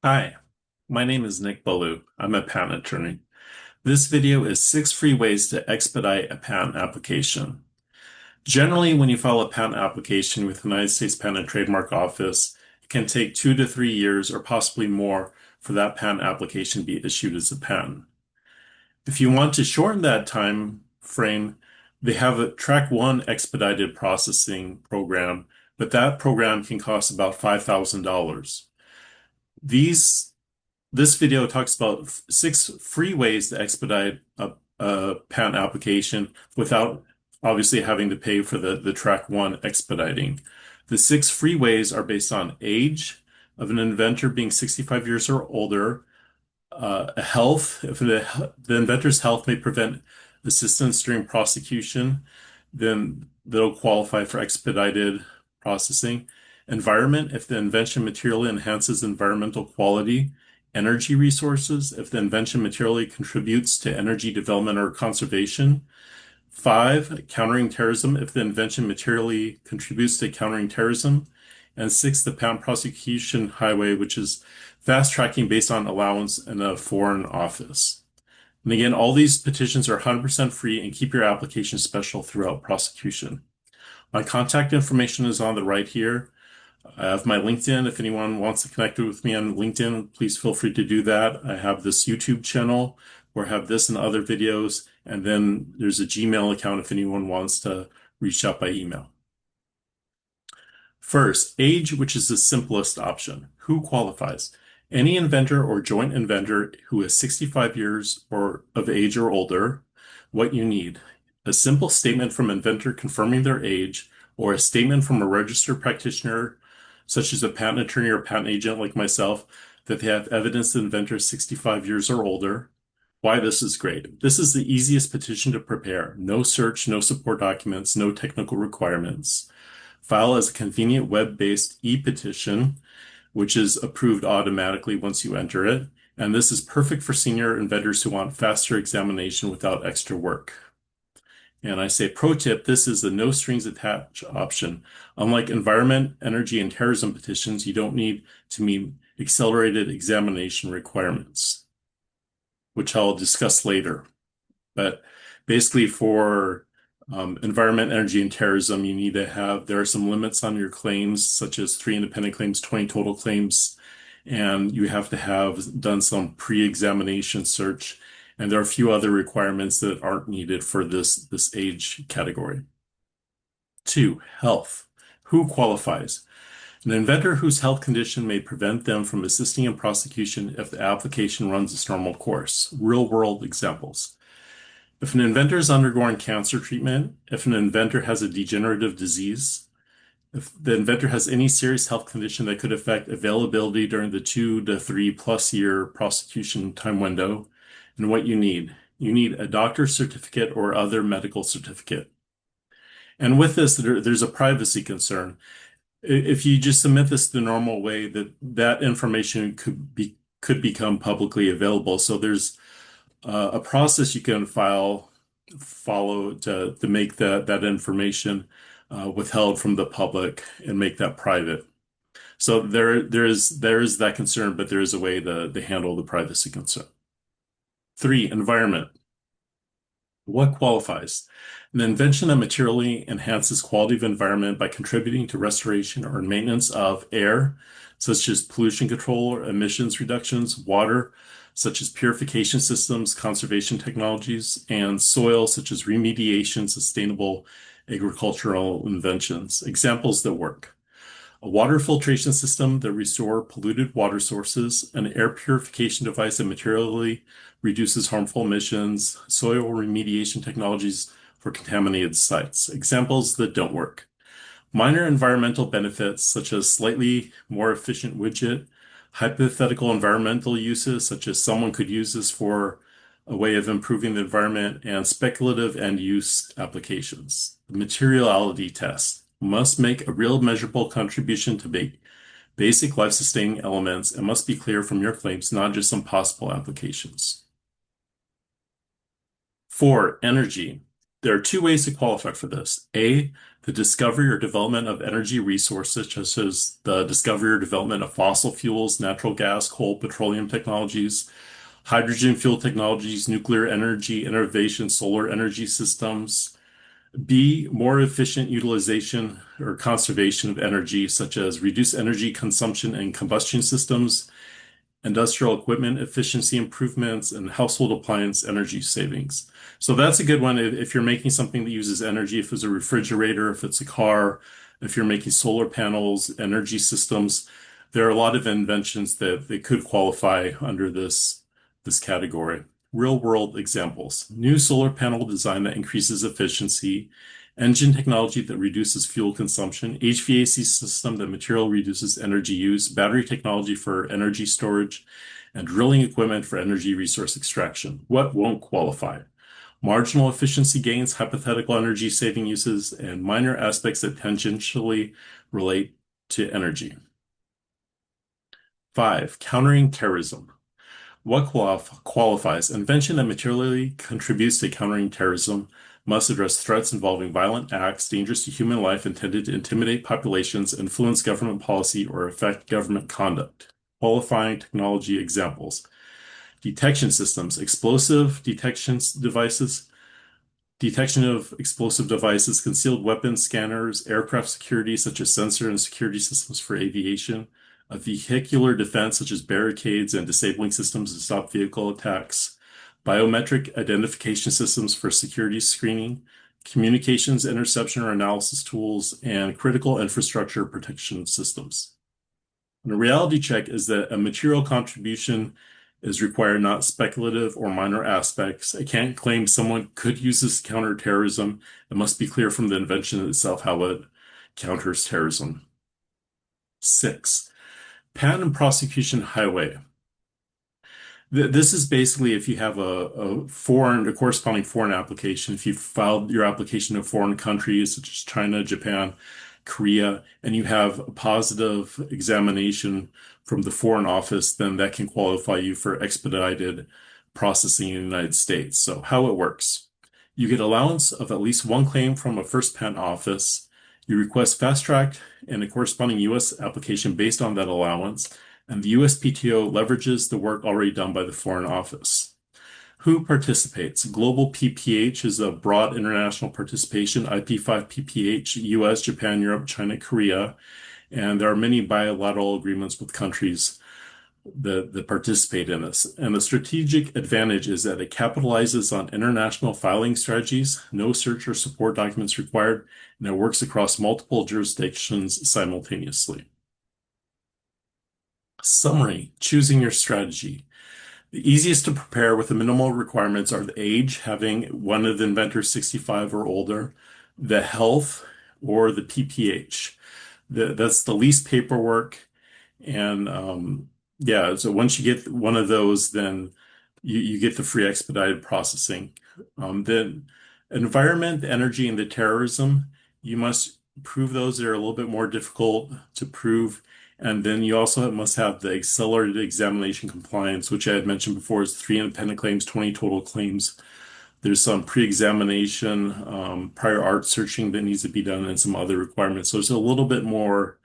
Hi, my name is Nick Ballou. I'm a patent attorney. This video is 6 free ways to expedite a patent application. Generally, when you file a patent application with the United States Patent and Trademark Office, it can take 2 to 3 years or possibly more for that patent application to be issued as a patent. If you want to shorten that time frame, they have a Track 1 expedited processing program, but that program can cost about $5,000. These This video talks about 6 free ways to expedite a patent application without obviously having to pay for the track one expediting. The 6 free ways are based on age of an inventor being 65 years or older, health, if the inventor's health may prevent assistance during prosecution, then they'll qualify for expedited processing. Environment, if the invention materially enhances environmental quality. Energy resources, if the invention materially contributes to energy development or conservation. 5, countering terrorism, if the invention materially contributes to countering terrorism. And 6, the patent prosecution highway, which is fast tracking based on allowance in a foreign office. And again, all these petitions are 100% free and keep your application special throughout prosecution. My contact information is on the right here. I have my LinkedIn. If anyone wants to connect with me on LinkedIn, please feel free to do that. I have this YouTube channel where I have this and other videos. And then there's a Gmail account if anyone wants to reach out by email. First, age, which is the simplest option. Who qualifies? Any inventor or joint inventor who is 65 years or of age or older. What you need: a simple statement from inventor confirming their age, or a statement from a registered practitioner, such as a patent attorney or patent agent like myself, that they have evidence the inventor is 65 years or older. Why this is great. This is the easiest petition to prepare. No search, no support documents, no technical requirements. File as a convenient web-based e-petition, which is approved automatically once you enter it. And this is perfect for senior inventors who want faster examination without extra work. And I say, pro tip, this is the no strings attached option. Unlike environment, energy, and terrorism petitions, you don't need to meet accelerated examination requirements, which I'll discuss later. But basically for environment, energy, and terrorism, you need to have, there are some limits on your claims, such as 3 independent claims, 20 total claims, and you have to have done some pre-examination search. And there are a few other requirements that aren't needed for this age category. 2, health. Who qualifies? An inventor whose health condition may prevent them from assisting in prosecution if the application runs its normal course. Real-world examples. If an inventor is undergoing cancer treatment, if an inventor has a degenerative disease, if the inventor has any serious health condition that could affect availability during the 2 to 3+ year prosecution time window, and what you need. You need a doctor's certificate or other medical certificate. And with this, there's a privacy concern. If you just submit this the normal way, that information could become publicly available. So there's a process you can follow to make that information withheld from the public and make that private. So there is that concern, but there is a way to handle the privacy concern. 3, environment. What qualifies? An invention that materially enhances quality of environment by contributing to restoration or maintenance of air, such as pollution control or emissions reductions, water, such as purification systems, conservation technologies, and soil, such as remediation, sustainable agricultural inventions. Examples that work: a water filtration system that restores polluted water sources, an air purification device that materially reduces harmful emissions, soil remediation technologies for contaminated sites. Examples that don't work: minor environmental benefits, such as slightly more efficient widget, hypothetical environmental uses, such as someone could use this for a way of improving the environment, and speculative end use applications. The materiality test must make a real measurable contribution to make basic life-sustaining elements and must be clear from your claims, not just some possible applications. 4, energy. There are two ways to qualify for this. A, the discovery or development of energy resources, such as the discovery or development of fossil fuels, natural gas, coal, petroleum technologies, hydrogen fuel technologies, nuclear energy innovation, solar energy systems. B, more efficient utilization or conservation of energy, such as reduced energy consumption in combustion systems, industrial equipment efficiency improvements, and household appliance energy savings. So that's a good one if you're making something that uses energy, if it's a refrigerator, if it's a car, if you're making solar panels, energy systems. There are a lot of inventions that could qualify under this category. Real world examples: new solar panel design that increases efficiency, engine technology that reduces fuel consumption, HVAC system that material reduces energy use, battery technology for energy storage, and drilling equipment for energy resource extraction. What won't qualify? Marginal efficiency gains, hypothetical energy saving uses, and minor aspects that tangentially relate to energy. 5. Countering terrorism. What qualifies? Invention that materially contributes to countering terrorism must address threats involving violent acts dangerous to human life intended to intimidate populations, influence government policy, or affect government conduct. Qualifying technology examples: detection systems, explosive detection of explosive devices, concealed weapons scanners, aircraft security, such as sensor and security systems for aviation, a vehicular defense, such as barricades and disabling systems to stop vehicle attacks, biometric identification systems for security screening, communications interception or analysis tools, and critical infrastructure protection systems. And a reality check is that a material contribution is required, not speculative or minor aspects. I can't claim someone could use this to counter terrorism. It must be clear from the invention itself how it counters terrorism. 6. Patent and prosecution highway. This is basically if you have a corresponding foreign application, if you filed your application in foreign countries such as China, Japan, Korea, and you have a positive examination from the Foreign Office, then that can qualify you for expedited processing in the United States. So how it works: you get allowance of at least one claim from a first patent office. You request fast track and a corresponding U.S. application based on that allowance, and the USPTO leverages the work already done by the Foreign Office. Who participates? Global PPH is a broad international participation, IP5 PPH, US, Japan, Europe, China, Korea, and there are many bilateral agreements with countries that participate in this. And the strategic advantage is that it capitalizes on international filing strategies, no search or support documents required, and it works across multiple jurisdictions simultaneously. Summary: choosing your strategy. The easiest to prepare with the minimal requirements are the age, having one of the inventors 65 or older, the health, or the PPH. That's the least paperwork. And yeah, so once you get one of those, then you get the free expedited processing. Then environment, energy, and the terrorism, you must prove those. They're a little bit more difficult to prove. And then you also must have the accelerated examination compliance, which I had mentioned before is 3 independent claims, 20 total claims. There's some pre-examination, prior art searching that needs to be done, and some other requirements. So there's a little bit more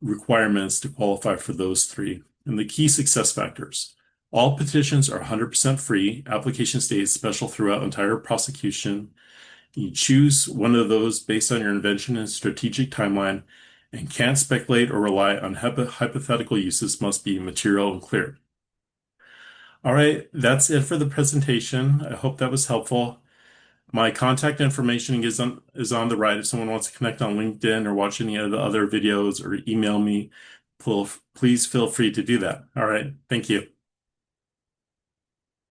requirements to qualify for those 3. And the key success factors: all petitions are 100% free. Application stays special throughout entire prosecution. You choose one of those based on your invention and strategic timeline, and can't speculate or rely on hypothetical uses, must be material and clear. All right, that's it for the presentation. I hope that was helpful. My contact information is on the right. If someone wants to connect on LinkedIn or watch any of the other videos or email me, please feel free to do that. All right, thank you.